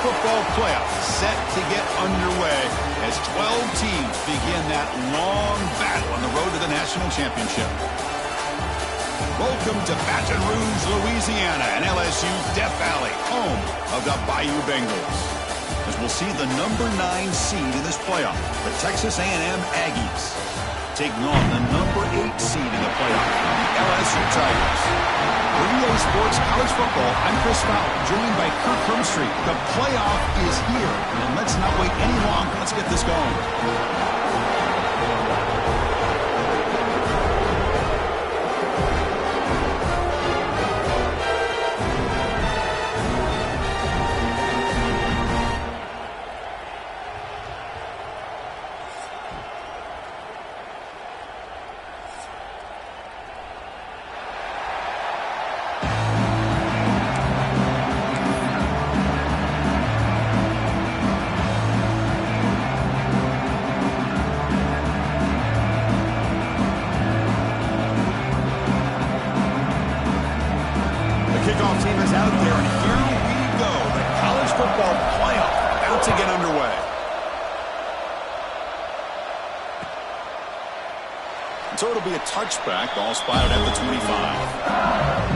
football playoff set to get underway as 12 teams begin that long battle on the road to the national championship. Welcome to Baton Rouge, Louisiana, and LSU's Death Valley, home of the Bayou Bengals. As we'll see the number 9 seed in this playoff, the Texas A&M Aggies, taking on the number 8 seed in the playoff, the LSU Tigers. For EA Sports College Football, I'm Chris Fowler, joined by Kirk Hermstreet. The playoff is here, and let's not wait any longer. Let's get this going. Kickoff team is out there, and here we go. The college football playoff about to get underway. So it'll be a touchback, ball spotted at the 25.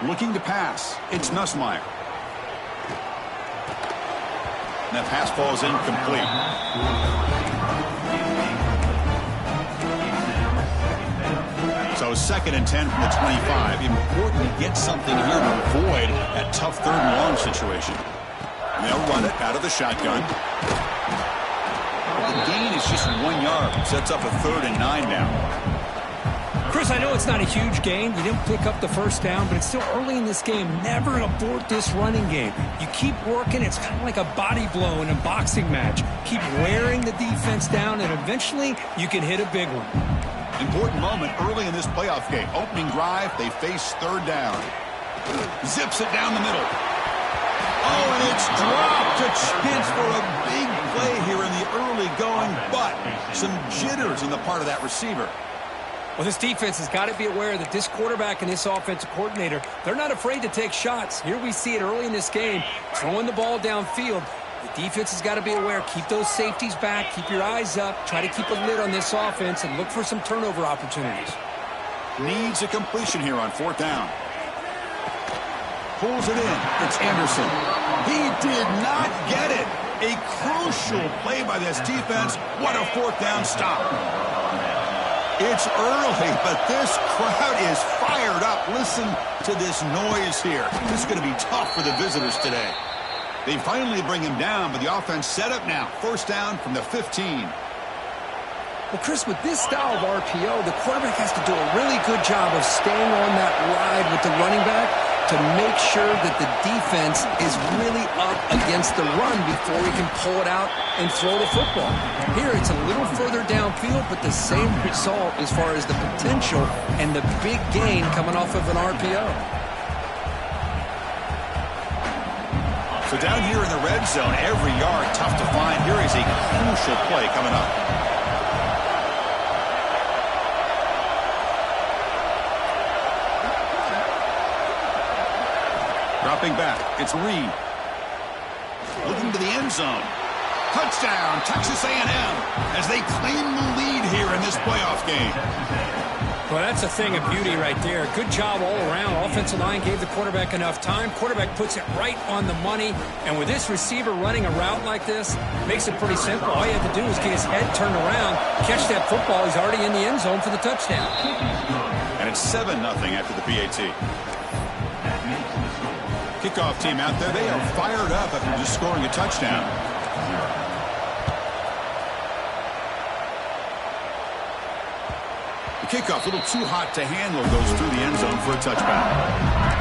Looking to pass. It's Nussmeier. And that pass falls incomplete. So 2nd and 10 from the 25. Important to get something here to avoid that tough 3rd and long situation. And they'll run it out of the shotgun. The gain is just 1 yard. Sets up a 3rd and 9 now. Chris, I know it's not a huge gain. You didn't pick up the first down, but it's still early in this game. Never abort this running game. You keep working. It's kind of like a body blow in a boxing match. Keep wearing the defense down, and eventually you can hit a big one. Important moment early in this playoff game. Opening drive, they face 3rd down. Zips it down the middle. Oh, and it's dropped. A chance for a big play here in the early going, but some jitters on the part of that receiver. Well, this defense has got to be aware that this quarterback and this offensive coordinator, they're not afraid to take shots. Here we see it early in this game, throwing the ball downfield. The defense has got to be aware. Keep those safeties back. Keep your eyes up. Try to keep a lid on this offense and look for some turnover opportunities. Needs a completion here on 4th down. Pulls it in. It's Anderson. He did not get it. A crucial play by this defense. What a 4th down stop. It's early, but this crowd is fired up. Listen to this noise here. This is going to be tough for the visitors today. They finally bring him down, but the offense set up now. 1st down from the 15. Well, Chris, with this style of RPO, the quarterback has to do a really good job of staying on that ride with the running back to make sure that the defense is really up against the run before he can pull it out and throw the football. Here, it's a little further downfield, but the same result as far as the potential and the big gain coming off of an RPO. So down here in the red zone, every yard tough to find. Here is a crucial play coming up. Dropping back, it's Reed. Looking to the end zone. Touchdown, Texas A&M, as they claim the lead here in this playoff game. Well, that's a thing of beauty right there. Good job all around. Offensive line gave the quarterback enough time. Quarterback puts it right on the money. And with this receiver running a route like this, makes it pretty simple. All you have to do is get his head turned around, catch that football. He's already in the end zone for the touchdown. And it's 7-0 after the PAT. Kickoff team out there, they are fired up after just scoring a touchdown. The kickoff a little too hot to handle, goes through the end zone for a touchback.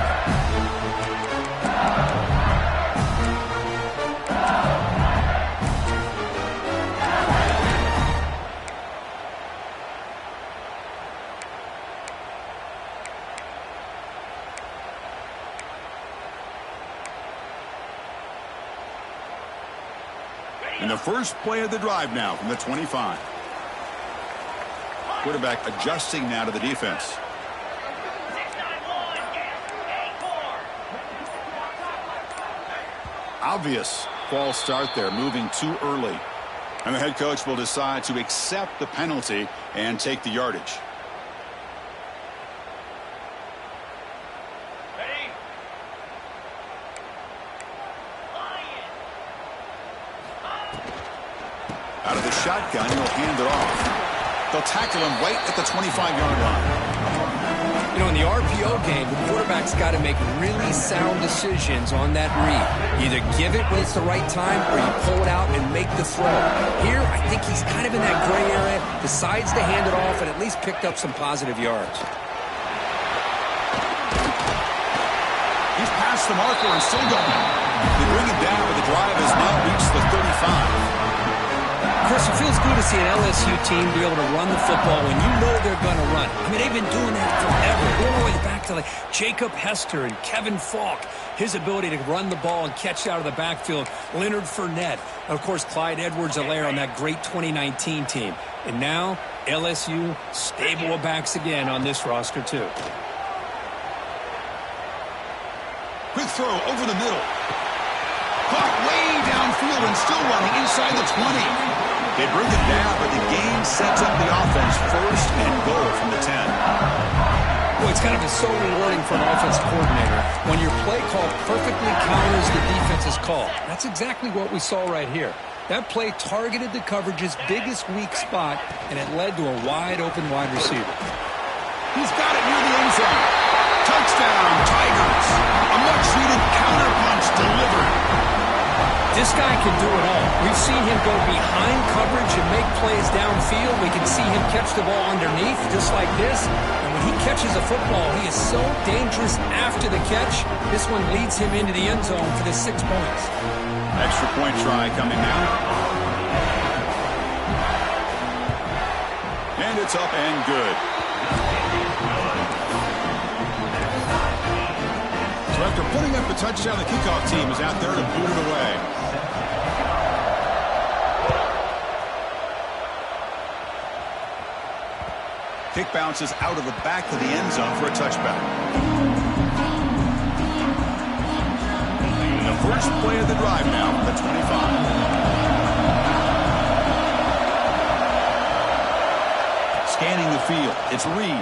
And the first play of the drive now from the 25. Quarterback adjusting now to the defense. Obvious false start there, moving too early. And the head coach will decide to accept the penalty and take the yardage. Out of the shotgun, he'll hand it off. They'll tackle him right at the 25-yard line. You know, in the RPO game, the quarterback's got to make really sound decisions on that read. You either give it when it's the right time or you pull it out and make the throw. Here, I think he's kind of in that gray area, decides to hand it off and at least picked up some positive yards. He's past the marker and still going. They bring him down, but the drive has now reached the 35. Chris, it feels good to see an LSU team be able to run the football when you know they're going to run. I mean, they've been doing that forever. All the way back to like Jacob Hester and Kevin Falk. His ability to run the ball and catch out of the backfield. Leonard Fournette. And, of course, Clyde Edwards-Helaire on that great 2019 team. And now, LSU stable of backs again on this roster, too. Quick throw over the middle. Caught way downfield and still running inside the 20. They bring it down, but the game sets up the offense first and goal from the 10. Well, it's kind of so rewarding for an offensive coordinator when your play call perfectly counters the defense's call. That's exactly what we saw right here. That play targeted the coverage's biggest weak spot, and it led to a wide-open wide receiver. He's got it near the end zone. Touchdown, Tigers. A much-needed counterpunch delivered. This guy can do it all. We've seen him go behind coverage and make plays downfield. We can see him catch the ball underneath just like this. And when he catches a football, he is so dangerous after the catch. This one leads him into the end zone for the 6 points. Extra point try coming now. And it's up and good. So after putting up the touchdown, the kickoff team is out there to boot it away. Kick bounces out of the back of the end zone for a touchback. And the first play of the drive now from the 25. Scanning the field. It's Reed.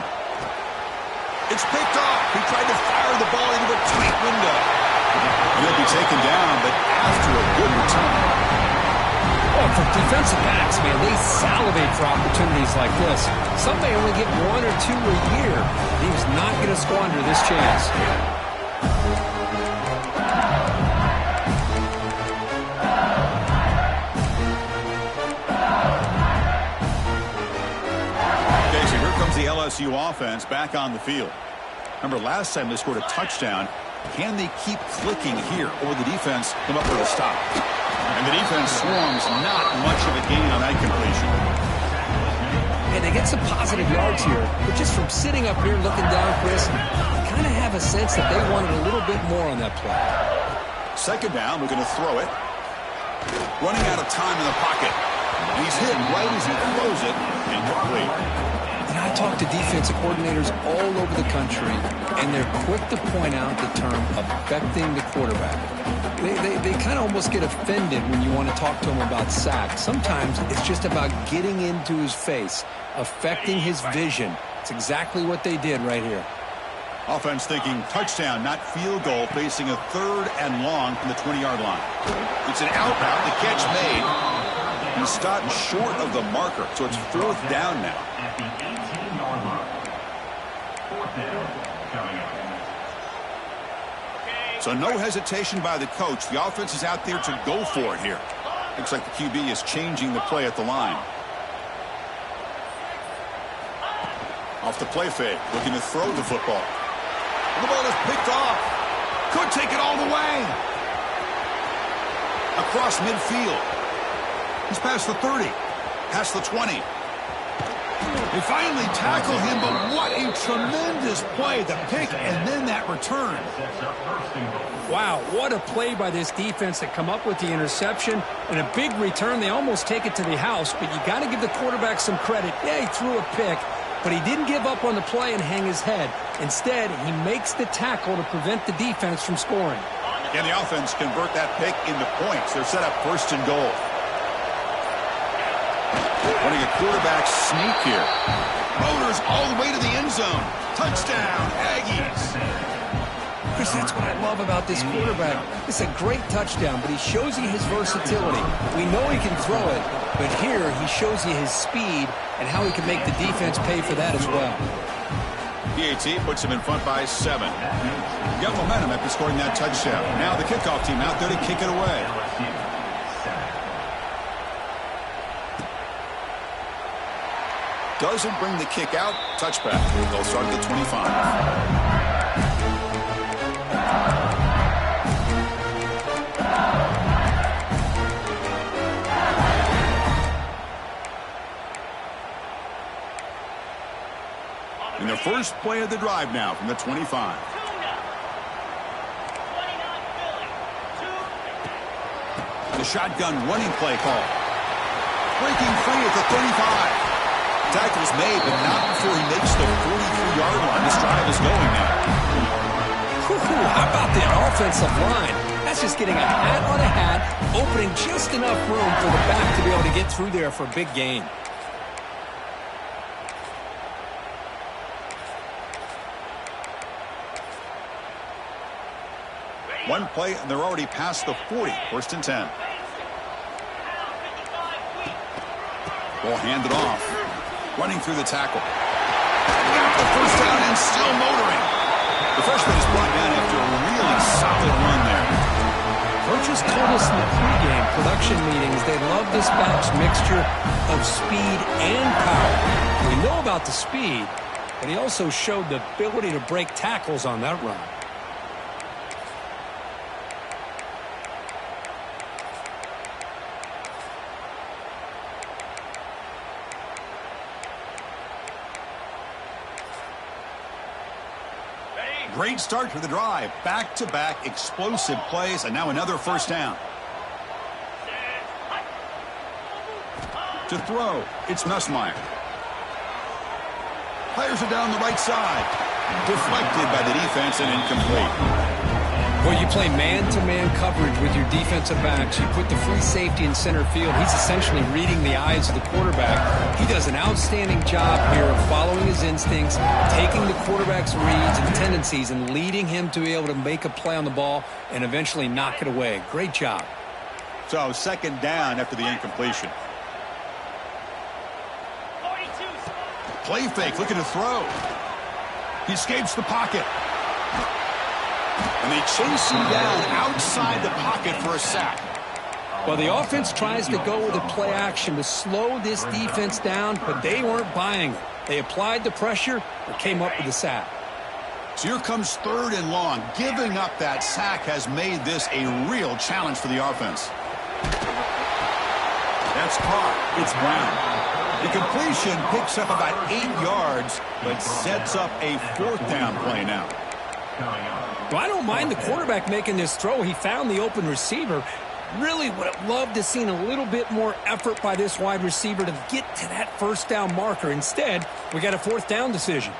It's picked off. He tried to fire the ball into a tight window. And he'll be taken down, but after a good return. Oh, for defensive backs, man, they salivate for opportunities like this. Some may only get 1 or 2 a year. He's not going to squander this chance. Okay, so here comes the LSU offense back on the field. Remember, last time they scored a touchdown. Can they keep clicking here, or the defense come up with a stop? And the defense swarms, not much of a gain on that completion. And they get some positive yards here, but just from sitting up here looking down, Chris, I kind of have a sense that they wanted a little bit more on that play. Second down, we're going to throw it. Running out of time in the pocket. And he's hit right as he throws it, incomplete. And I talk to defensive coordinators all over the country, and they're quick to point out the term affecting the quarterback. They kind of almost get offended when you want to talk to them about sacks. Sometimes it's just about getting into his face, affecting his vision. It's exactly what they did right here. Offense thinking touchdown, not field goal, facing a 3rd and long from the 20-yard line. It's an out route, the catch made. He's stopped short of the marker, so it's 4th down now. So no hesitation by the coach. The offense is out there to go for it here. Looks like the QB is changing the play at the line. Off the play fake, looking to throw the football. And the ball is picked off. Could take it all the way. Across midfield. He's past the 30. Past the 20. They finally tackle him, but what a tremendous play. The pick and then that return. Wow, what a play by this defense to come up with the interception and a big return. They almost take it to the house, but you got to give the quarterback some credit. Yeah, he threw a pick, but he didn't give up on the play and hang his head. Instead, he makes the tackle to prevent the defense from scoring. And the offense convert that pick into points. They're set up first and goal. Running a quarterback sneak here. Motors all the way to the end zone. Touchdown, Aggies. Chris, that's what I love about this quarterback. It's a great touchdown, but he shows you his versatility. We know he can throw it, but here he shows you his speed and how he can make the defense pay for that as well. PAT puts him in front by 7. Got momentum after scoring that touchdown. Now the kickoff team out there to kick it away. Doesn't bring the kick out. Touchback. They'll start at the 25. In the first play of the drive now from the 25. The shotgun running play call. Breaking free at the 35. Tackle's made, but not before he makes the 43-yard line. This drive is going now. How about that offensive line? That's just getting a hat on a hat, opening just enough room for the back to be able to get through there for a big gain. One play, and they're already past the 40. First and 10. Ball handed off. Running through the tackle. Got the first down and still motoring. The freshman is brought down after a really solid run there. Coaches told us in the pregame production meetings they love this back's mixture of speed and power. We know about the speed, but he also showed the ability to break tackles on that run. Great start to the drive. Back-to-back explosive plays, and now another first down. To throw, it's Nussmeier. Fires it down the right side. Deflected by the defense and incomplete. Well, you play man-to-man coverage with your defensive backs. You put the free safety in center field. He's essentially reading the eyes of the quarterback. He does an outstanding job here of following his instincts, taking the quarterback's reads and tendencies, and leading him to be able to make a play on the ball and eventually knock it away. Great job. So, second down after the incompletion. Play fake, looking to throw. He escapes the pocket. And they chase him down outside the pocket for a sack. Well, the offense tries to go with a play action to slow this defense down, but they weren't buying it. They applied the pressure and came up with the sack. So here comes third and long. Giving up that sack has made this a real challenge for the offense. That's caught. It's Brown. The completion picks up about 8 yards, but sets up a fourth down play now. Well, I don't mind the quarterback making this throw. He found the open receiver. Really would have loved to seen a little bit more effort by this wide receiver to get to that first down marker. Instead, we got a fourth down decision.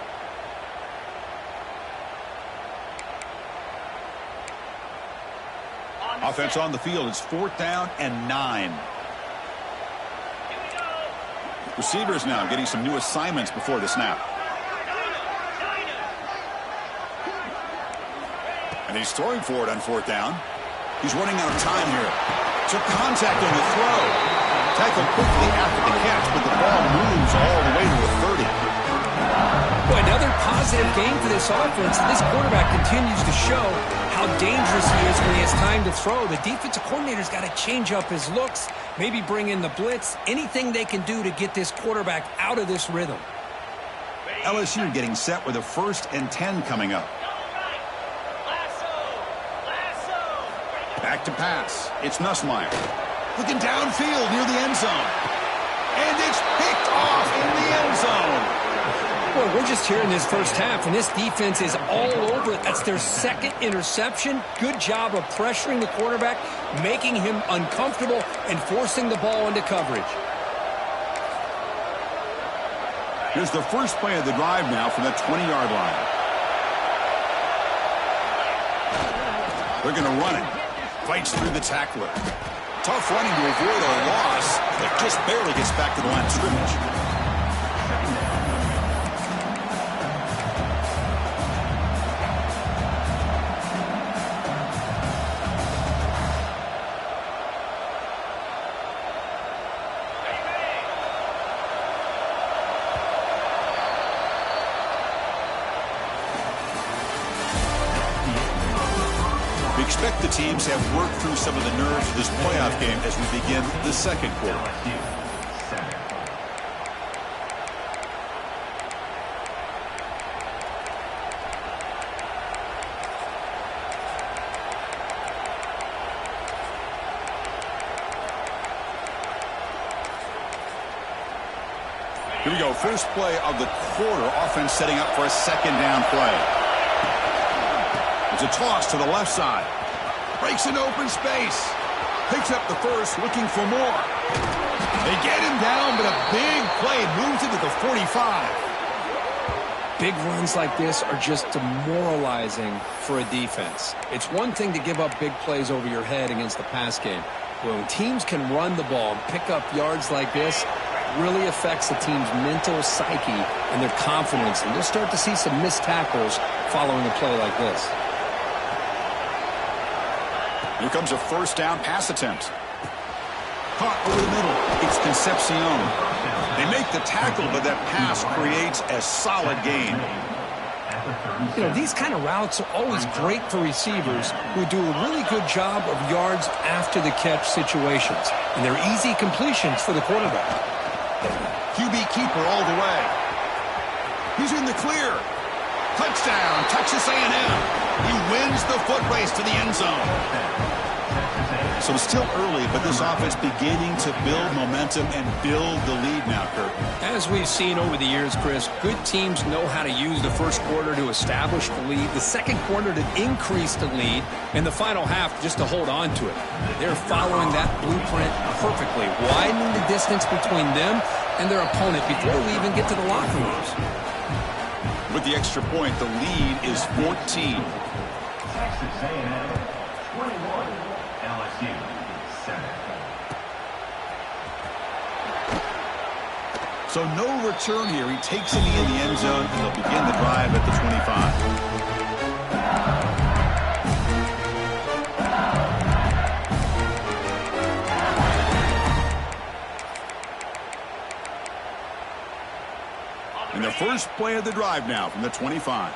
Offense on the field. It's fourth down and 9. Receivers now getting some new assignments before the snap. And he's throwing for it on fourth down. He's running out of time here. Took contact on the throw. Tackled quickly after the catch, but the ball moves all the way to the 30. Boy, another positive game for this offense. This quarterback continues to show how dangerous he is when he has time to throw. The defensive coordinator's got to change up his looks, maybe bring in the blitz, anything they can do to get this quarterback out of this rhythm. LSU getting set with a 1st and 10 coming up. Back to pass. It's Nussmeier. Looking downfield near the end zone. And it's picked off in the end zone. Well, we're just here in this first half, and this defense is all over it. That's their second interception. Good job of pressuring the quarterback, making him uncomfortable, and forcing the ball into coverage. Here's the first play of the drive now from the 20-yard line. They're going to run it. Fights through the tackler. Tough running to avoid a loss, but just barely gets back to the line of scrimmage. We expect the teams have worked through some of the nerves of this playoff game as we begin the second quarter. Here we go. First play of the quarter. Offense setting up for a second down play. It's a toss to the left side. Breaks into open space. Picks up the first, looking for more. They get him down, but a big play moves into the 45. Big runs like this are just demoralizing for a defense. It's one thing to give up big plays over your head against the pass game. But when teams can run the ball and pick up yards like this, it really affects the team's mental psyche and their confidence. And you'll start to see some missed tackles following a play like this. Here comes a first down pass attempt. Caught over the middle. It's Concepcion. They make the tackle, but that pass creates a solid gain. You know, these kind of routes are always great for receivers who do a really good job of yards after the catch situations. And they're easy completions for the quarterback. QB keeper all the way. He's in the clear. Touchdown, Texas A&M. He wins the foot race to the end zone. So it's still early, but this offense beginning to build momentum and build the lead now, Kurt. As we've seen over the years, Chris, good teams know how to use the first quarter to establish the lead, the second quarter to increase the lead, and the final half just to hold on to it. They're following that blueprint perfectly, widening the distance between them and their opponent before we even get to the locker rooms. With the extra point, the lead is 14. Texas A&M 21, LSU 7. So no return here. He takes it in the end zone, and he'll begin the drive at the 25. And the first play of the drive now from the 25.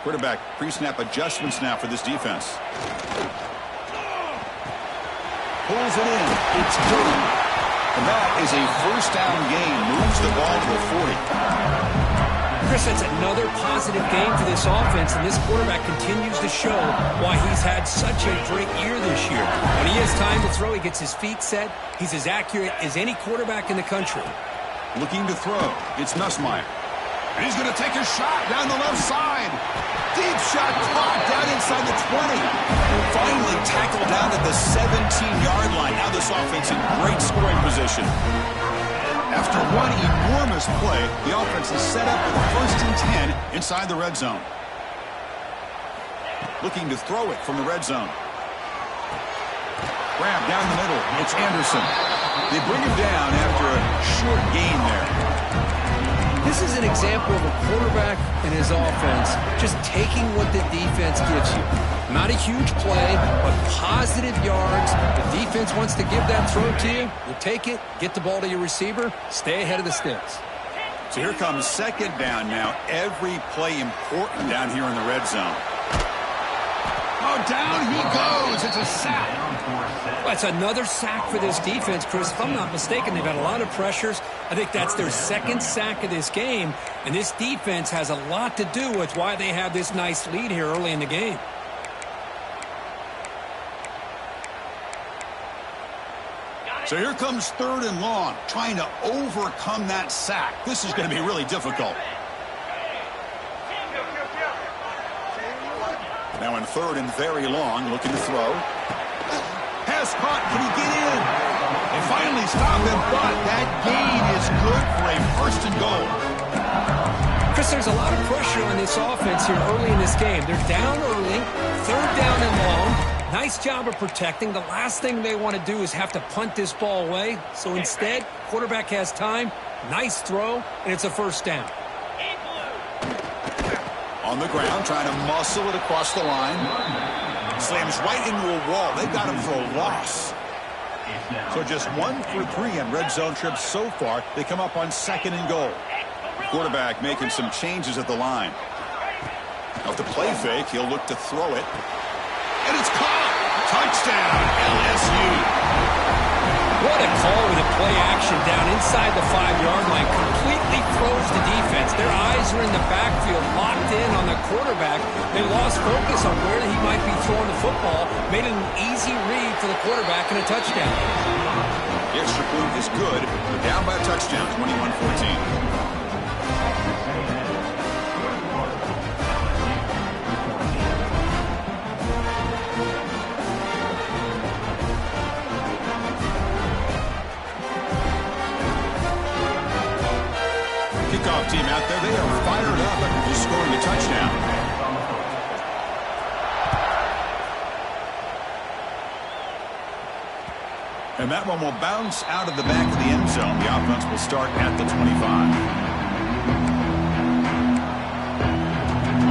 Quarterback pre-snap adjustments now for this defense. Pulls it in. It's good. And that is a first down gain. Moves the ball to the 40. Chris, that's another positive game for this offense, and this quarterback continues to show why he's had such a great year this year. When he has time to throw, he gets his feet set. He's as accurate as any quarterback in the country. Looking to throw. It's Nussmeier. And he's going to take a shot down the left side. Deep shot caught down inside the 20. Finally tackled down at the 17-yard line. Now this offense in great scoring position. After one enormous play, the offense is set up with a 1st and 10 inside the red zone. Looking to throw it from the red zone. Grab down the middle. It's Anderson. They bring him down after a short gain there. This is an example of a quarterback and his offense just taking what the defense gives you. Not a huge play, but positive yards. The defense wants to give that throw to you. You take it, get the ball to your receiver, stay ahead of the sticks. So here comes second down now. Every play important down here in the red zone. Oh, down he goes. It's a sack. That's another sack for this defense, Chris. If I'm not mistaken, they've had a lot of pressures. I think that's their second sack of this game, and this defense has a lot to do with why they have this nice lead here early in the game. So here comes 3rd and long, trying to overcome that sack. This is going to be really difficult. Now in 3rd and very long, looking to throw. Has caught, can he get in? They finally stop him, but that gain is good for a 1st and goal. Chris, there's a lot of pressure on this offense here early in this game. They're down early, 3rd down and long. Nice job of protecting. The last thing they want to do is have to punt this ball away. So instead, quarterback has time, nice throw, and it's a 1st down. On the ground, trying to muscle it across the line. Slams right into a wall. They've got him for a loss. So just 1 for 3 on red zone trips so far. They come up on 2nd and goal. Quarterback making some changes at the line. Now with the play fake, he'll look to throw it. And it's caught! Touchdown, LSU! What a call with a play action down inside the 5-yard line. Completely throws the defense. Their eyes are in the backfield, locked in on the quarterback. They lost focus on where he might be throwing the football. Made it an easy read for the quarterback and a touchdown. The extra point is good. They're down by a touchdown, 21-14. Kickoff team out there, they are fired up after just scoring a touchdown. And that one will bounce out of the back of the end zone. The offense will start at the 25.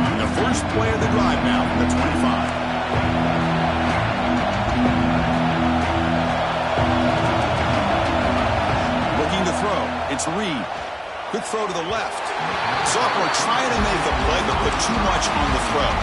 And the first play of the drive now from the 25. Looking to throw. It's Reed. Good throw to the left. Sophomore trying to make the play, but put too much on the throw.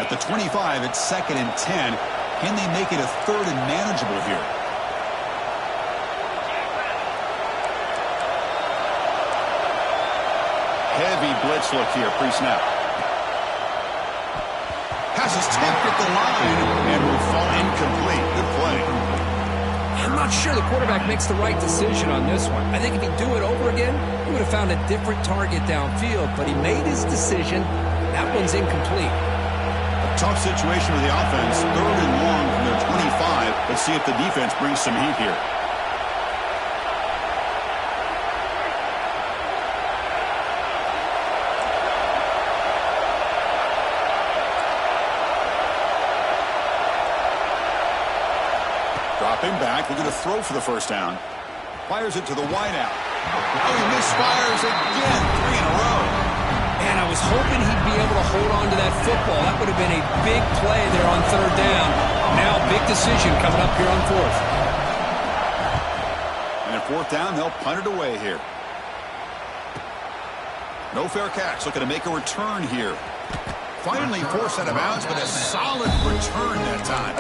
At the 25, it's 2nd and 10. Can they make it a 3rd and manageable here? Heavy blitz look here, pre-snap. Pass is tipped at the line and will fall incomplete. Good play. I'm not sure the quarterback makes the right decision on this one. I think if he'd do it over again, he would have found a different target downfield, but he made his decision. That one's incomplete. A tough situation with the offense. 3rd and long from their 25. Let's see if the defense brings some heat here. Dropping back, looking to throw for the 1st down. Fires it to the wideout. Oh, he misfires again. 3 in a row. And I was hoping he'd be able to hold on to that football. That would have been a big play there on 3rd down. Now big decision coming up here on 4th. And at 4th down, they'll punt it away here. No fair catch. Looking to make a return here. Finally forced out of bounds, but a solid return that time.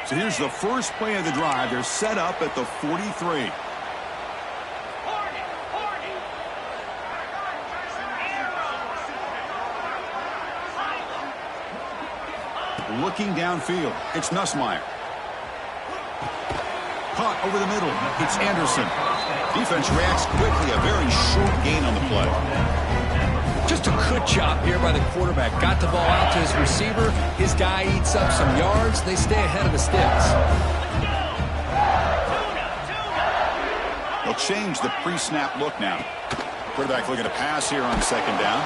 So here's the first play of the drive. They're set up at the 43. Looking downfield. It's Nussmeier. Caught over the middle. It's Anderson. Defense reacts quickly. A very short gain on the play. Just a good job here by the quarterback. Got the ball out to his receiver. His guy eats up some yards. They stay ahead of the sticks. They'll change the pre-snap look now. Quarterback looking to pass here on 2nd down.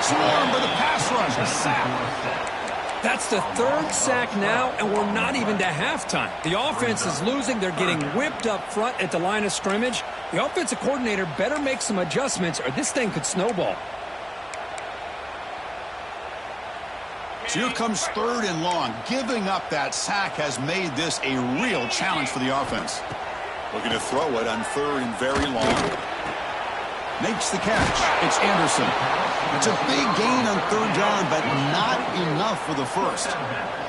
Swarmed by the pass rush. A sack. That's the 3rd sack now, and we're not even to halftime. The offense is losing. They're getting whipped up front at the line of scrimmage. The offensive coordinator better make some adjustments, or this thing could snowball. So here comes 3rd and long. Giving up that sack has made this a real challenge for the offense. Looking to throw it on 3rd and very long. Makes the catch. It's Anderson. It's a big gain on third down, but not enough for the first.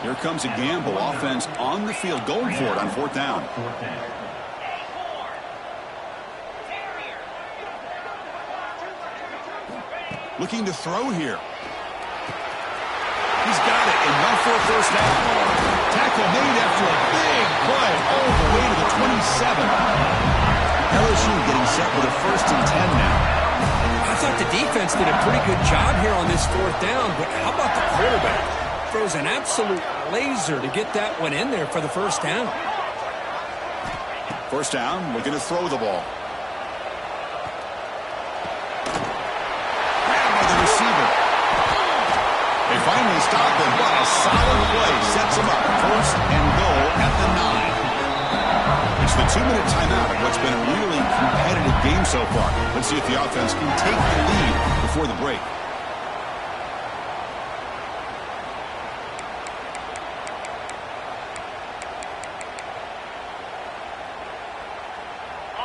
Here comes a gamble. Offense on the field, going for it on fourth down. Looking to throw here. He's got it. Enough for a first down. Tackle made after a big play all the way to the 27. LSU getting set with a 1st and 10 now. I thought the defense did a pretty good job here on this fourth down, but how about the quarterback? Throws an absolute laser to get that one in there for the first down. First down, looking to throw the ball. Grabbed by the receiver. They finally stop him, but a solid play sets him up. 1st and goal at the 9. It's the 2-minute timeout of what's been a really competitive game so far. Let's see if the offense can take the lead before the break.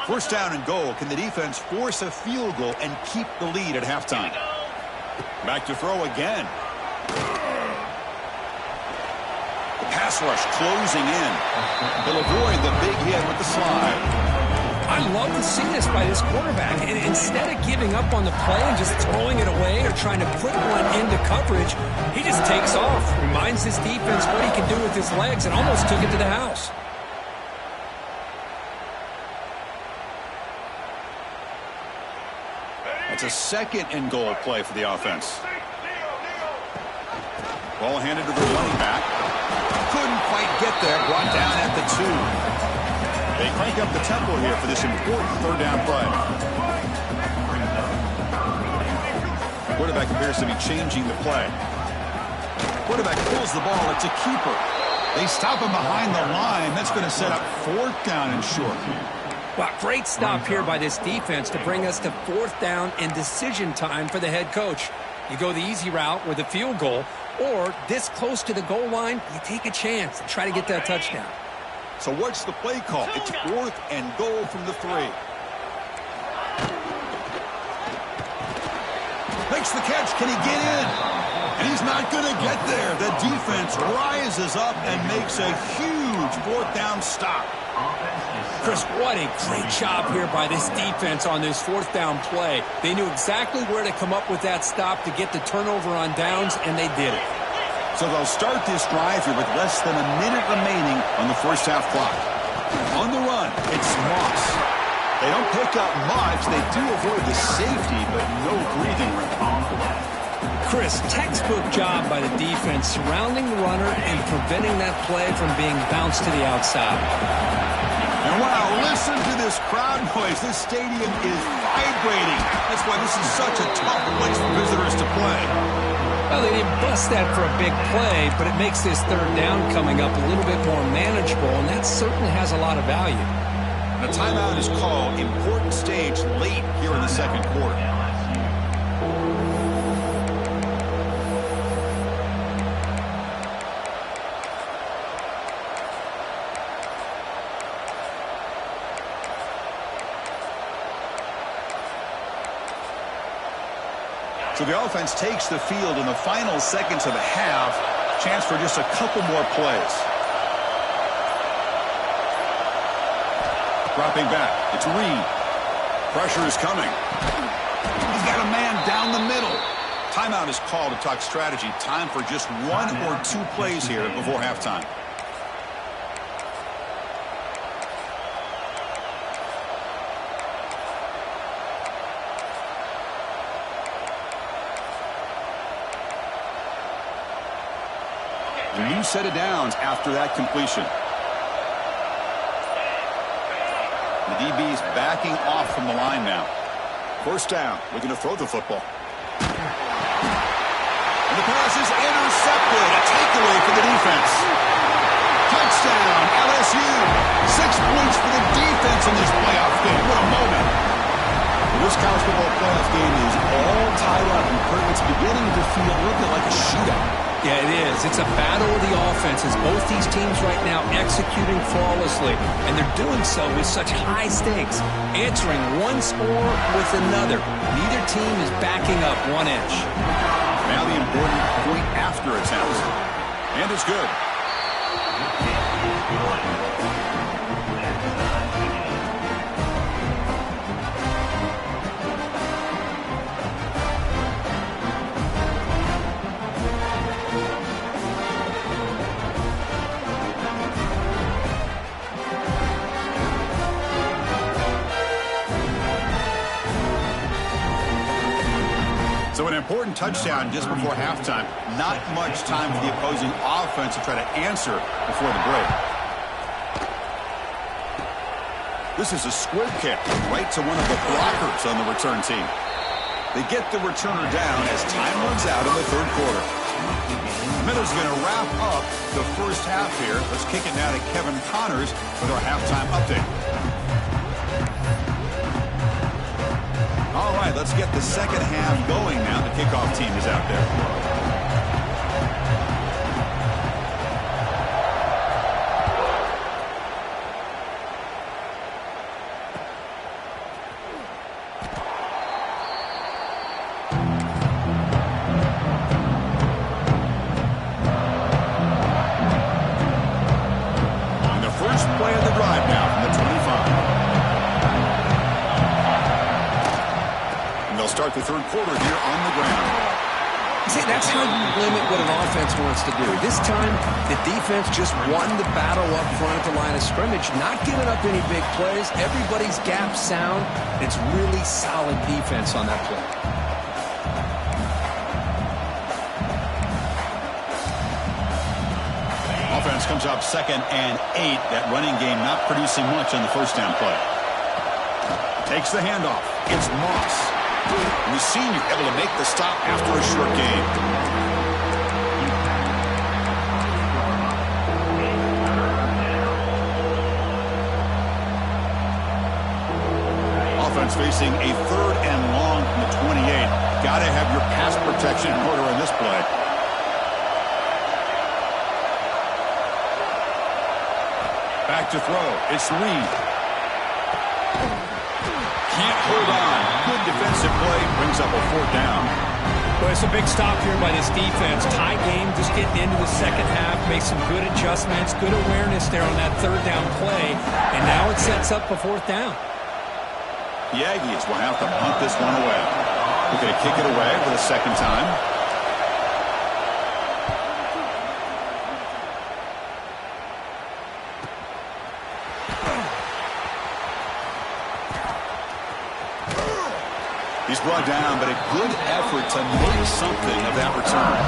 First down and goal. Can the defense force a field goal and keep the lead at halftime? Back to throw again. Pass rush closing in. They'll avoid the big hit with the slide. I love to see this by this quarterback. And instead of giving up on the play and just throwing it away or trying to put one into coverage, he just takes off, reminds his defense what he can do with his legs, and almost took it to the house. That's a 2nd and goal play for the offense. Ball handed to the running back. Couldn't quite get there. Brought down at the 2. They crank up the tempo here for this important third down play. Quarterback appears to be changing the play. Quarterback pulls the ball. It's a keeper. They stop him behind the line. That's going to set up 4th down and short. Wow, great stop here by this defense to bring us to 4th down and decision time for the head coach. You go the easy route with a field goal, or this close to the goal line, you take a chance and try to get that touchdown. So what's the play call? It's 4th and goal from the 3. Makes the catch. Can he get in? And he's not going to get there. The defense rises up and makes a huge 4th down stop. Chris, what a great job here by this defense on this 4th down play. They knew exactly where to come up with that stop to get the turnover on downs, and they did it. So they'll start this drive here with less than a minute remaining on the first half clock. On the run, it's Moss. They don't pick up much. They do avoid the safety, but no breathing room. Chris, textbook job by the defense surrounding the runner and preventing that play from being bounced to the outside. And wow, listen to this crowd noise. This stadium is vibrating. That's why this is such a tough place for visitors to play. Well, they didn't bust that for a big play, but it makes this third down coming up a little bit more manageable, and that certainly has a lot of value. And a timeout is called. Important stage late here in the second quarter. So the offense takes the field in the final seconds of the half. Chance for just a couple more plays. Dropping back. It's Reed. Pressure is coming. He's got a man down the middle. Timeout is called to talk strategy. Time for just 1 or 2 plays here before halftime. A new set of downs after that completion. The DB's backing off from the line now. First down, looking to throw the football. And the pass is intercepted. A takeaway for the defense. Touchdown, LSU. 6 points for the defense in this playoff game. What a moment. This college football playoff game is all tied up, and it's beginning to feel a little bit like a shootout. Yeah, it is. It's a battle of the offenses. Both these teams right now executing flawlessly, and they're doing so with such high stakes, answering one score with another. Neither team is backing up 1 inch. Now the important point after attempt. And it's good. So an important touchdown just before halftime. Not much time for the opposing offense to try to answer before the break. This is a squib kick right to one of the blockers on the return team. They get the returner down as time runs out in the third quarter. Meadows going to wrap up the first half here. Let's kick it now to Kevin Connors with our halftime update. All right, let's get the second half going now. The kickoff team is out there. On the first play of the drive now from the 25. They'll start the third quarter here on the ground. See, that's how you limit what an offense wants to do. This time, the defense just won the battle up front at the line of scrimmage, not giving up any big plays. Everybody's gap sound. It's really solid defense on that play. Offense comes up 2nd and 8. That running game not producing much on the first down play. Takes the handoff. It's Moss. And the senior able to make the stop after a short game. Offense facing a 3rd and long from the 28. Got to have your pass protection in order on this play. Back to throw. It's Reed. Can't hold on. Good defensive play. Brings up a 4th down. Well, it's a big stop here by this defense. Tie game, just getting into the second half. Make some good adjustments. Good awareness there on that 3rd down play. And now it sets up a 4th down. The Aggies will have to punt this one away. We're going to kick it away for the second time. He's brought down, but a good effort to make something of that return.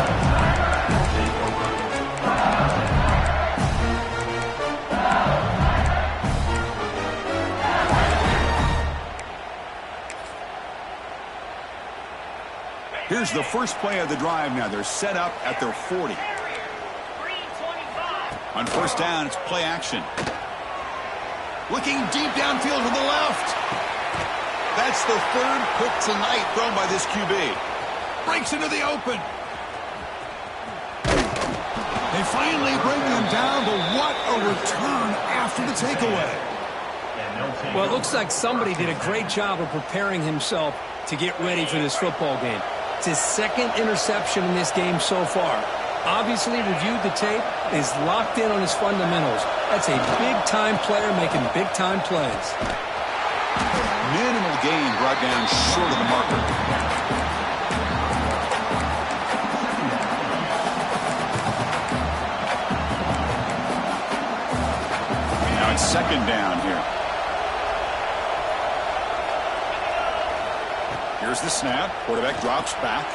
Here's the first play of the drive now. They're set up at their 40. On first down, it's play action. Looking deep downfield to the left. That's the 3rd pick tonight thrown by this QB. Breaks into the open. They finally bring him down, but what a return after the takeaway. Well, it looks like somebody did a great job of preparing himself to get ready for this football game. It's his 2nd interception in this game so far. Obviously reviewed the tape, is locked in on his fundamentals. That's a big-time player making big-time plays. Minimal gain brought down short of the marker. Now it's 2nd down here. Here's the snap. Quarterback drops back.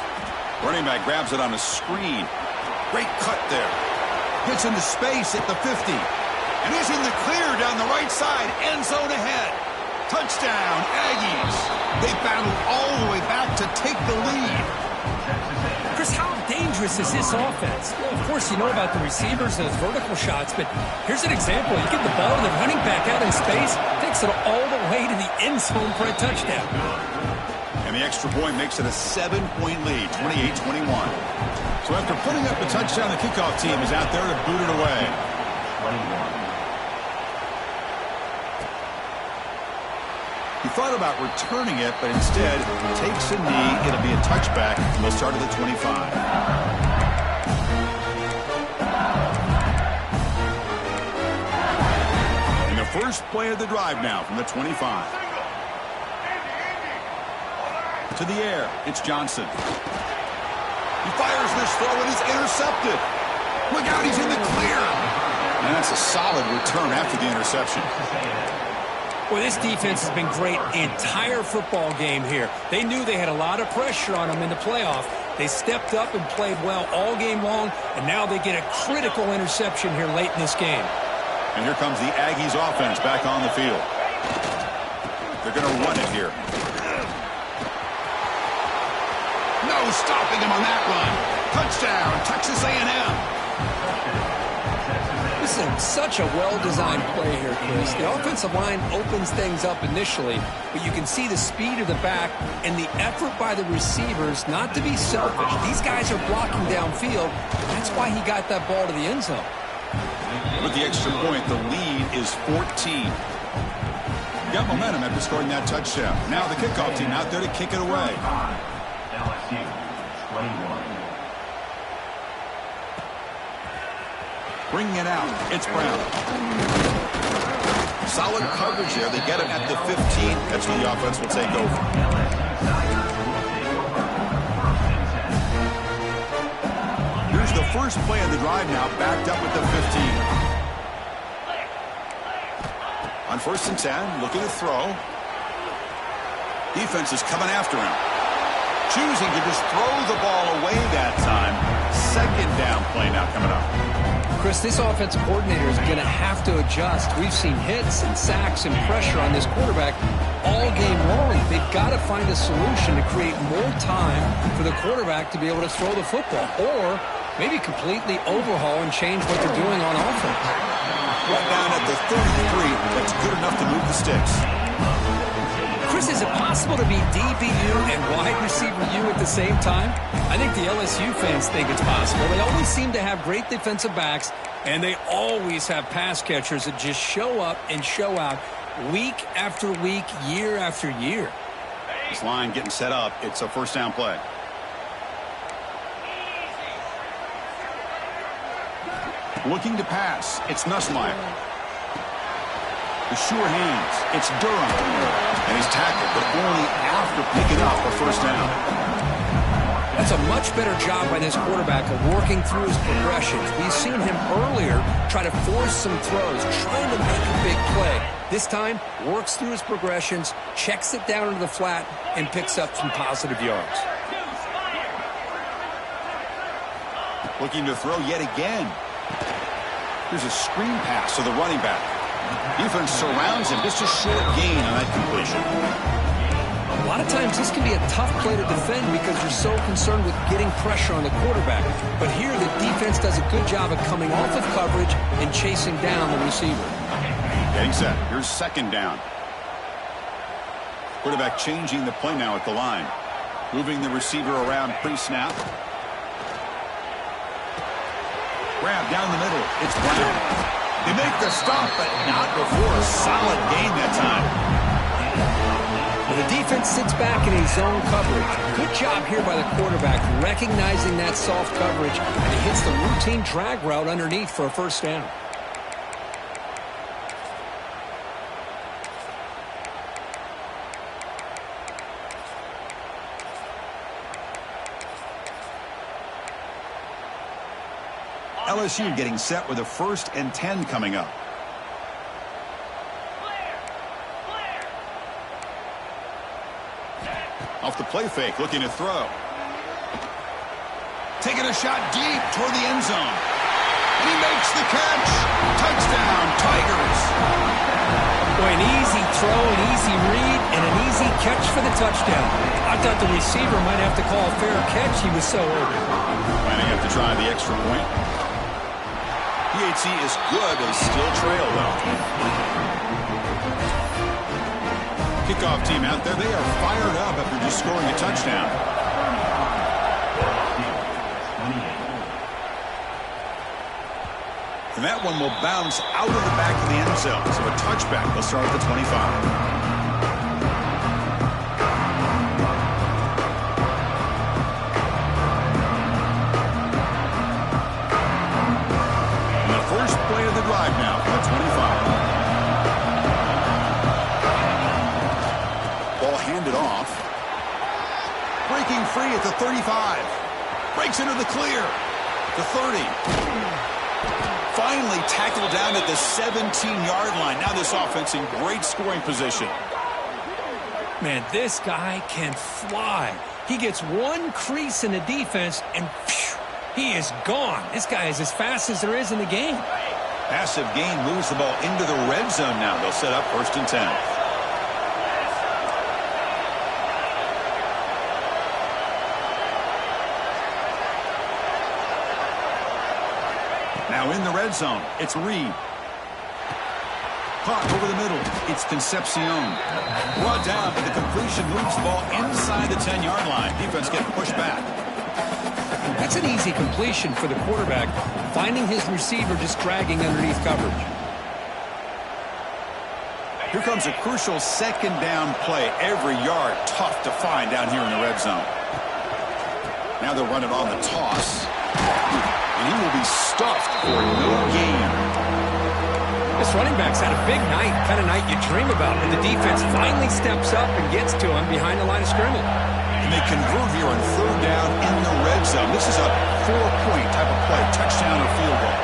Running back grabs it on a screen. Great cut there. Gets into space at the 50. And he's in the clear down the right side. End zone ahead. Touchdown, Aggies. They battled all the way back to take the lead. Chris, how dangerous is this offense? Well, of course, you know about the receivers, those vertical shots, but here's an example. You get the ball to the running back out in space, takes it all the way to the end zone for a touchdown. And the extra point makes it a 7-point lead, 28-21. So after putting up a touchdown, the kickoff team is out there to boot it away. 21. He thought about returning it, but instead takes a knee. It'll be a touchback, and they'll start at the 25. And the first play of the drive now from the 25. To the air, it's Johnson. He fires this throw, and it's intercepted. Look out, he's in the clear. And that's a solid return after the interception. Well, this defense has been great the entire football game here. They knew they had a lot of pressure on them in the playoff. They stepped up and played well all game long, and now they get a critical interception here late in this game. And here comes the Aggies offense back on the field. They're going to run it here. No stopping him on that run. Touchdown, Texas A&M. This is such a well-designed play here, Chris. The offensive line opens things up initially, but you can see the speed of the back and the effort by the receivers not to be selfish. These guys are blocking downfield. That's why he got that ball to the end zone. With the extra point, the lead is 14. Got momentum after scoring that touchdown. Now the kickoff team out there to kick it away. LSU 21. Bringing it out, it's Brown. Solid coverage there. They get him at the 15. That's where the offense will take over. Here's the first play of the drive now, backed up with the 15. On 1st and 10, looking to throw. Defense is coming after him. Choosing to just throw the ball away that time. 2nd down play now coming up. Chris, this offensive coordinator is going to have to adjust. We've seen hits and sacks and pressure on this quarterback all game long. They've got to find a solution to create more time for the quarterback to be able to throw the football, or maybe completely overhaul and change what they're doing on offense. Right down at the 33, that's good enough to move the sticks. Chris, is it possible to be DBU and wide receiver U at the same time? I think the LSU fans think it's possible. They always seem to have great defensive backs, and they always have pass catchers that just show up and show out week after week, year after year. This line getting set up. It's a 1st down play. Looking to pass. It's Nussmeier. The sure hands. It's Durham. And he's tackled, but only after picking up a 1st down. That's a much better job by this quarterback of working through his progressions. We've seen him earlier try to force some throws, trying to make a big play. This time, works through his progressions, checks it down into the flat, and picks up some positive yards. Looking to throw yet again. Here's a screen pass to the running back. Defense surrounds him. Just a short gain on that completion. A lot of times this can be a tough play to defend because you're so concerned with getting pressure on the quarterback. But here the defense does a good job of coming off of coverage and chasing down the receiver. Getting set. Here's 2nd down. Quarterback changing the play now at the line. Moving the receiver around pre-snap. Grab down the middle. It's Brown. They make the stop, but not before a solid gain that time. Well, the defense sits back in a zone coverage. Good job here by the quarterback, recognizing that soft coverage, and he hits the routine drag route underneath for a 1st down. LSU getting set with a 1st and 10 coming up. Off the play fake, looking to throw. Taking a shot deep toward the end zone. And he makes the catch. Touchdown, Tigers. Boy, an easy throw, an easy read, and an easy catch for the touchdown. I thought the receiver might have to call a fair catch. He was so open. Might have to try the extra point. PHC is good, but still trail, though. kickoff team out there. They are fired up after just scoring a touchdown. And that one will bounce out of the back of the end zone. So a touchback. They'll start at the 25. Drive now for the 25. Ball handed off. Breaking free at the 35. Breaks into the clear. The 30. Finally tackled down at the 17-yard line. Now this offense in great scoring position. Man, this guy can fly. He gets one crease in the defense, and phew, he is gone. This guy is as fast as there is in the game. Passive gain moves the ball into the red zone now. They'll set up 1st and 10. Now in the red zone, it's Reed. Caught over the middle. It's Concepcion. Brought down, but the completion moves the ball inside the 10-yard line. Defense getting pushed back. That's an easy completion for the quarterback, finding his receiver just dragging underneath coverage. Here comes a crucial second down play. Every yard tough to find down here in the red zone. Now they'll run it on the toss. And he will be stuffed for no gain. This running back's had a big night, kind of night you dream about, when the defense finally steps up and gets to him behind the line of scrimmage. And they convert here on 3rd down in the red zone. This is a 4-point type of play, touchdown or field goal.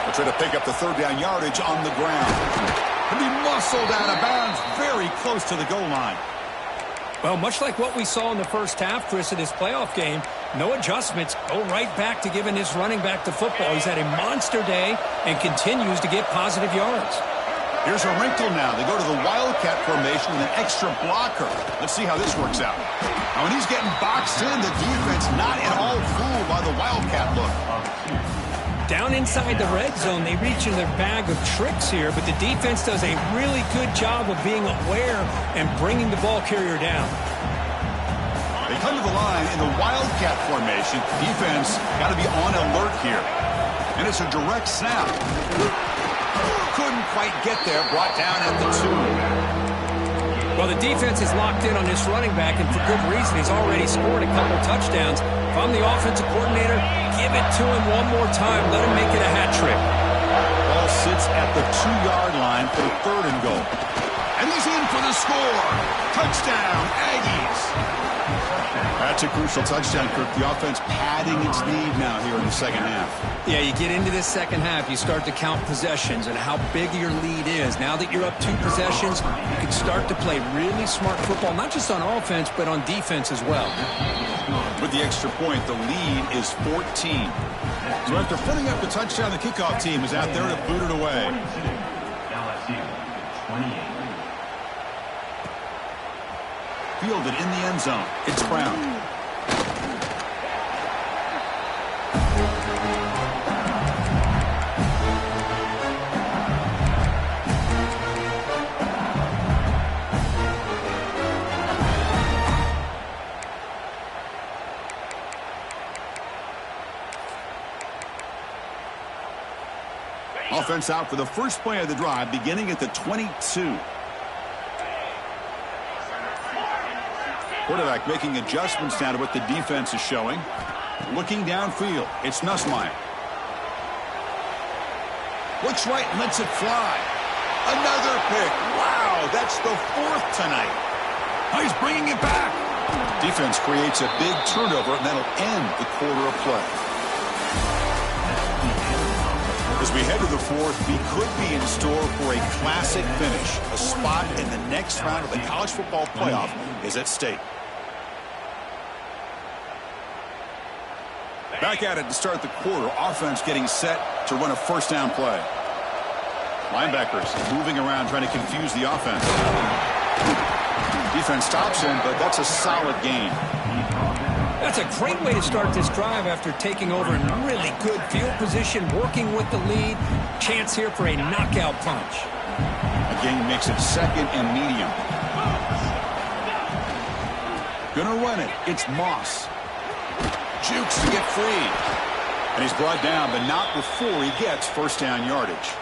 They'll try to pick up the 3rd down yardage on the ground. And be muscled out of bounds very close to the goal line. Well, much like what we saw in the first half, Chris, of this playoff game, no adjustments, go right back to giving his running back the football. He's had a monster day and continues to get positive yards. Here's a wrinkle now. They go to the Wildcat formation with an extra blocker. Let's see how this works out. Now, when he's getting boxed in, the defense not at all fooled by the Wildcat look. Down inside the red zone, they reach in their bag of tricks here, but the defense does a really good job of being aware and bringing the ball carrier down. They come to the line in the Wildcat formation. Defense got to be on alert here. And it's a direct snap. Couldn't quite get there, brought down at the 2. Well, the defense is locked in on this running back, and for good reason. He's already scored a couple touchdowns. If I'm the offensive coordinator, give it to him one more time. Let him make it a hat trick. Ball sits at the 2-yard line for 3rd and goal. And he's in for the score. Touchdown, Aggies. That's a crucial touchdown, Kirk. The offense padding its lead now here in the second half. Yeah, you get into this second half, you start to count possessions and how big your lead is. Now that you're up 2 possessions, you can start to play really smart football, not just on offense, but on defense as well. With the extra point, the lead is 14. So after putting up the touchdown, the kickoff team is out there to boot it away. LSU 28. Fielded in the end zone. It's Brown. Offense out for the first play of the drive, beginning at the 22. Quarterback making adjustments now to what the defense is showing. Looking downfield, it's Nussmeier. Looks right and lets it fly. Another pick. Wow, that's the 4th tonight. Oh, he's bringing it back. Defense creates a big turnover, and that'll end the quarter of play. As we head to the 4th, we could be in store for a classic finish. A spot in the next round of the college football playoff is at stake. Back at it to start the quarter. Offense getting set to run a first down play. Linebackers moving around trying to confuse the offense. Defense stops him, but that's a solid gain. That's a great way to start this drive after taking over in really good field position, working with the lead. Chance here for a knockout punch. Again, makes it second and medium. Gonna run it. It's Moss. Jukes to get free. And he's brought down, but not before he gets first down yardage.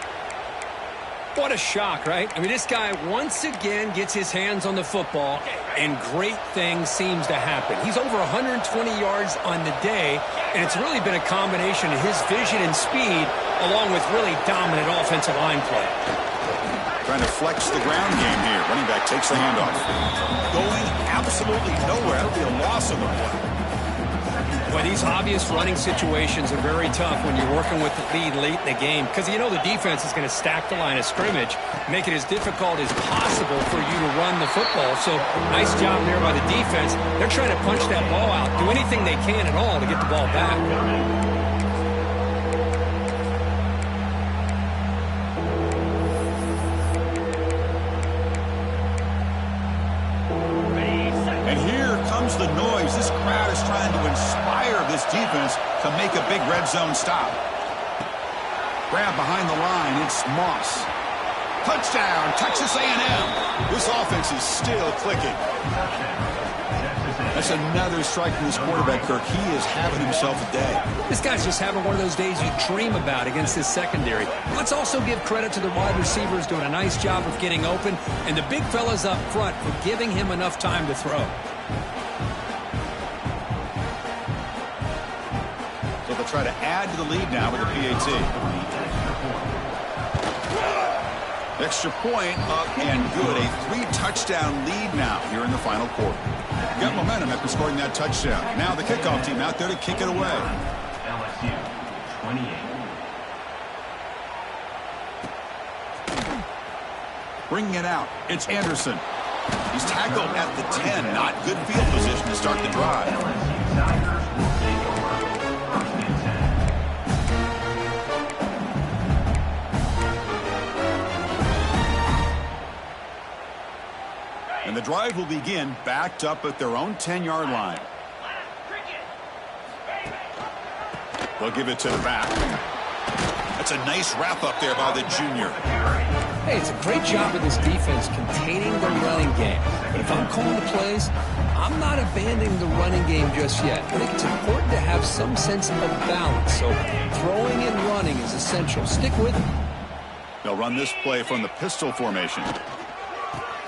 What a shock, right? I mean, this guy once again gets his hands on the football, and great things seems to happen. He's over 120 yards on the day, and it's really been a combination of his vision and speed, along with really dominant offensive line play. Trying to flex the ground game here. Running back takes the handoff. Going absolutely nowhere. That'll be a loss of the play. Well, these obvious running situations are very tough when you're working with the lead late in the game because you know the defense is going to stack the line of scrimmage, make it as difficult as possible for you to run the football. So nice job there by the defense. They're trying to punch that ball out, do anything they can at all to get the ball back. The noise. This crowd is trying to inspire this defense to make a big red zone stop. Grab behind the line. It's Moss. Touchdown, Texas A&M. This offense is still clicking. That's another strike from this quarterback, Kirk. He is having himself a day. This guy's just having one of those days you dream about against his secondary. Let's also give credit to the wide receivers doing a nice job of getting open, and the big fellas up front for giving him enough time to throw. So they'll try to add to the lead now with a PAT. Extra point up and good. A 3-touchdown lead now here in the final quarter. Got momentum after scoring that touchdown. Now the kickoff team out there to kick it away. LSU 28. Bringing it out. It's Anderson. He's tackled at the 10. Not good field position to start the drive. LSU Tigers will take over. First and 10. And the drive will begin backed up at their own 10-yard line. They'll give it to the back. That's a nice wrap up there by the junior. Hey, it's a great job of this defense containing the running game. But if I'm calling the plays, I'm not abandoning the running game just yet. I think it's important to have some sense of balance. So throwing and running is essential. Stick with it. They'll run this play from the pistol formation.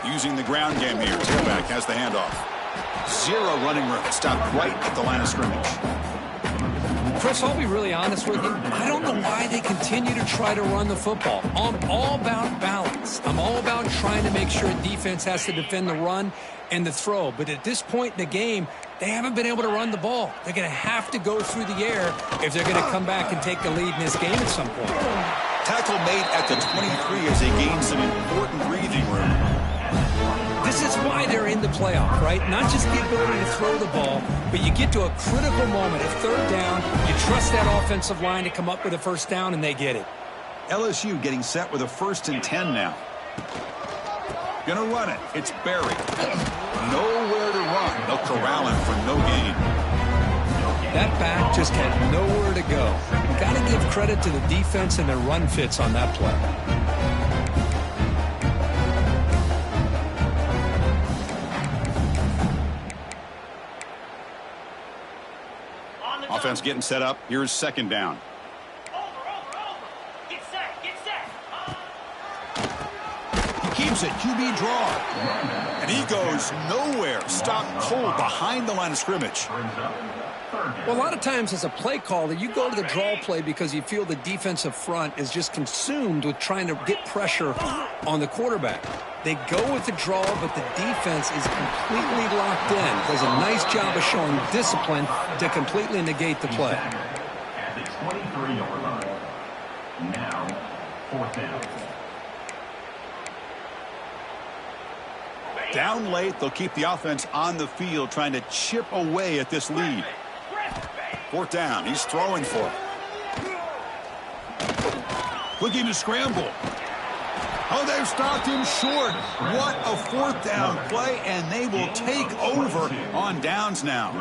Using the ground game here. Tailback has the handoff. Zero running room. Stopped right at the line of scrimmage. Chris, I'll be really honest with you. I don't know why they continue to try to run the football. I'm all about balance. I'm all about trying to make sure defense has to defend the run and the throw. But at this point in the game, they haven't been able to run the ball. They're going to have to go through the air if they're going to come back and take the lead in this game at some point. Tackle made at the 23 as they gain some important breathing room. This is why they're in the playoff, right? Not just the ability to throw the ball, but you get to a critical moment at third down, you trust that offensive line to come up with a first down, and they get it. LSU getting set with a 1st and 10 now. Gonna run it. It's Barry. Nowhere to run. They'll corral him for no gain. That back just had nowhere to go. You got to give credit to the defense and their run fits on that play. Offense getting set up. Here's second down. Get set. He keeps it. QB draw. And he goes nowhere. Stopped cold behind the line of scrimmage. Well, a lot of times as a play caller, you go to the draw play because you feel the defensive front is just consumed with trying to get pressure on the quarterback. They go with the draw, but the defense is completely locked in. Does a nice job of showing discipline to completely negate the play. At the 23-yard line. Now, fourth down. Down late, they'll keep the offense on the field trying to chip away at this lead. Fourth down, he's throwing for it. Looking to scramble. Oh, they've stopped him short. What a fourth down play, and they will take over on downs now.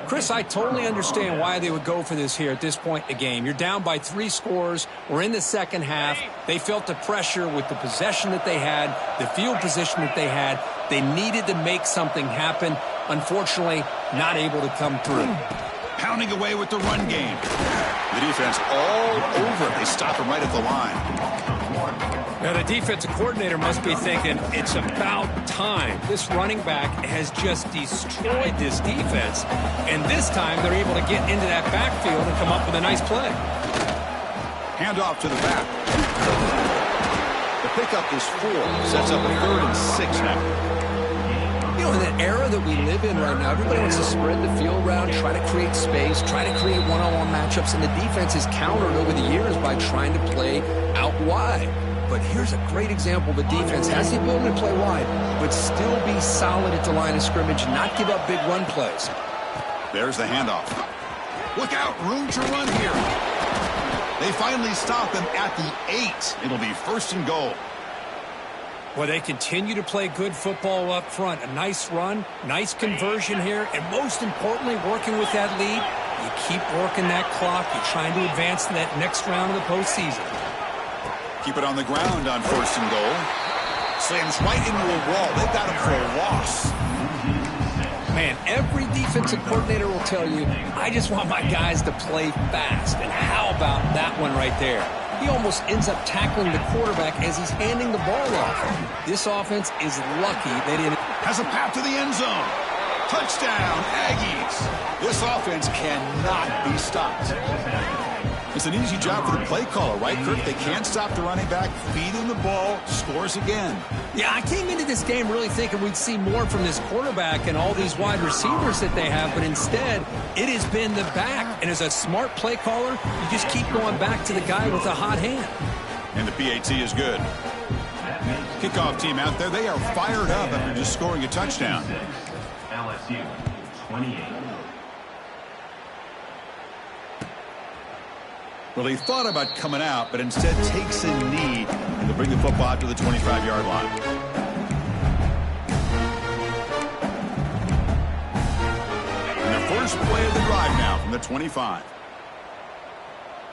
Chris, I totally understand why they would go for this here at this point in the game. You're down by 3 scores. We're in the second half. They felt the pressure with the possession that they had, the field position that they had. They needed to make something happen. Unfortunately, not able to come through. Pounding away with the run game. The defense all over it. They stop him right at the line. Now, the defensive coordinator must be thinking, it's about time. This running back has just destroyed this defense. And this time, they're able to get into that backfield and come up with a nice play. Hand off to the back. The pickup is 4. Sets up a 3rd and 6 now. You know, in the era that we live in right now, everybody wants to spread the field around, try to create space, try to create one-on-one matchups, and the defense has countered over the years by trying to play out wide. But here's a great example. The defense has the ability to play wide, but still be solid at the line of scrimmage, not give up big run plays. There's the handoff. Look out, room to run here. They finally stop him at the 8. It'll be 1st and goal. Well, they continue to play good football up front. A nice run, nice conversion here, and most importantly, working with that lead, you keep working that clock. You're trying to advance to that next round of the postseason. Keep it on the ground on 1st and goal. Slams right into a wall. They've got him for a loss. Man, every defensive coordinator will tell you, I just want my guys to play fast. And how about that one right there? He almost ends up tackling the quarterback as he's handing the ball off. This offense is lucky they didn't. Has a path to the end zone. Touchdown, Aggies. This offense cannot be stopped. It's an easy job for the play caller, right, Kirk? They can't stop the running back, feed him the ball, scores again. Yeah, I came into this game really thinking we'd see more from this quarterback and all these wide receivers that they have, but instead, it has been the back. And as a smart play caller, you just keep going back to the guy with a hot hand. And the PAT is good. Kickoff team out there, they are fired up after just scoring a touchdown. LSU 28. Well, he thought about coming out, but instead takes a knee to bring the football out to the 25-yard line. And the first play of the drive now from the 25.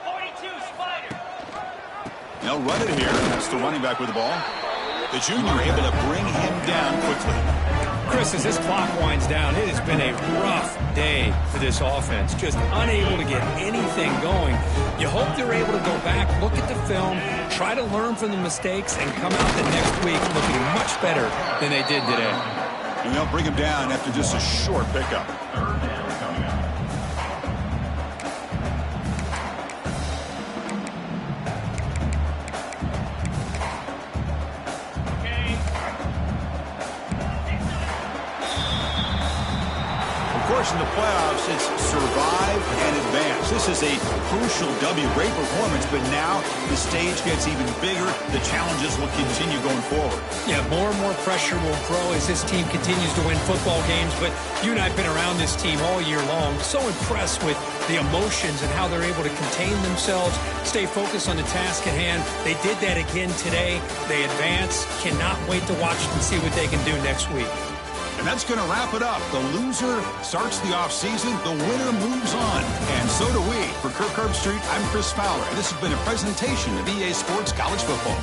42 Spider. They'll run it here. That's the running back with the ball. The junior able to bring him down quickly. Chris, as this clock winds down, it has been a rough day for this offense. Just unable to get anything going. You hope they're able to go back, look at the film, try to learn from the mistakes, and come out the next week looking much better than they did today. And they'll bring him down after just a short pickup. 3rd down coming up. In the playoffs, it's survive and advance. This is a crucial W. Great performance, but now the stage gets even bigger. The challenges will continue going forward. Yeah, more and more pressure will grow as this team continues to win football games, but you and I have been around this team all year long. So impressed with the emotions and how they're able to contain themselves, stay focused on the task at hand. They did that again today. They advance. Cannot wait to watch and see what they can do next week. And that's going to wrap it up. The loser starts the offseason. The winner moves on. And so do we. For Kirk Herbstreit, I'm Chris Fowler. And this has been a presentation of EA Sports College Football.